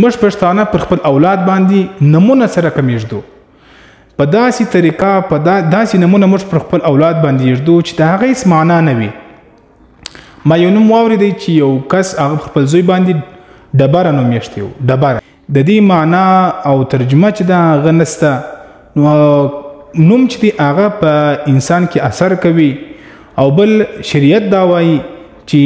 موږ پښتانه پر خپل اولاد باندې نمونه سره کم یږدو، په داسې طریقه په داسې نمونه موږ پر خپل اولاد باندې یږدو چې د هغه هیڅ معنا نه وي. ما یو نوم واورېدی چې یو کس هغه خپل زوی باندې ډبره نوم یښتی و. ډبره د دې معنا او ترجمه چې ده هغه نسته. نو نوم چې دی هغه په انسان کې اثر کوي، او بل شریعت دا وایي چې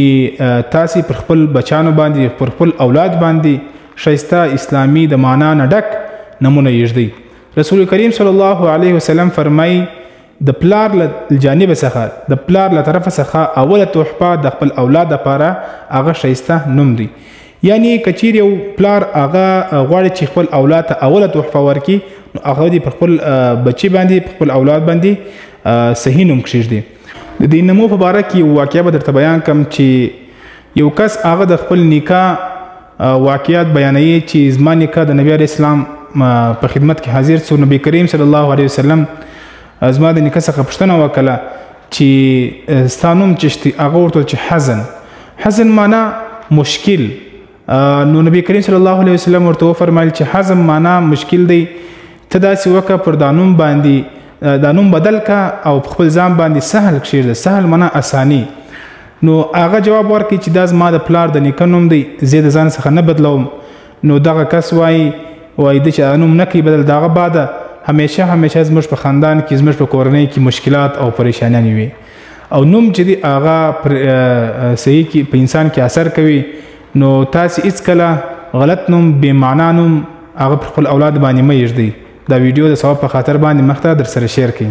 تاسې پر خپل بچانو باندې پر خپل اولاد باندې ښایسته اسلامي د معنا نه ډک نمونه یږدئ. رسول کریم صلی الله علیه وسلم فرمایي د پلار له جانب څخه د پلار له طرفه څخه اوله تحفه د خپل اولاد لپاره هغه ښایسته نوم دی. یعنی که چیرې یو پلار هغه غواړي چې خپل اولاد ته اوله تحفه ورکړي، نو هغه دې پر خپل بچي باندې پر خپل اولاد باندې صحیح نوم کښېږدي. د دې نمو په باره کې یو واقعه به درته بیان کړم چې یو کس هغه د خپل نکاح واقعیات بیانوي چې زما نکاح د نبي علیه السلام په خدمت کې حاضر څو. نبی کریم صلی الله علیه وسلم زما د نکاح څخه پوښتنه وکړه چې ستا نوم څه دی؟ هغه ورته وویل چې حزن. حزن معنا مشکل. نو نبی کریم صلی الله علیه وسلم ورته وفرمایل چې حزن معنا مشکل دی، ته داسې وکړه پر دا نوم باندې دا نوم بدل کا او په خپل ځان باندې سهل کښېږده. سهل معنا اساني. نو هغه جواب ورکړي چې دا زما د پلار د نیکه نوم دی، زه د ځان څخه نه بدلوم. نو دغه کس وایي د چې نوم نه کوي بدل، دغه بعده همیشه زموږ په خاندان کې زموږ په کورنۍ کې مشکلات او پریشانیانې وي. او نوم چې دی هغه پر صحیح کې په انسان کې اثر کوي. نو تاسې هېڅکله غلط نوم بې معنا نوم هغه پر خپل اولاد باندې مه یږدئ. دا ویډیو د ثواب په خاطر باندې مخ ته در سره شیر کړئ.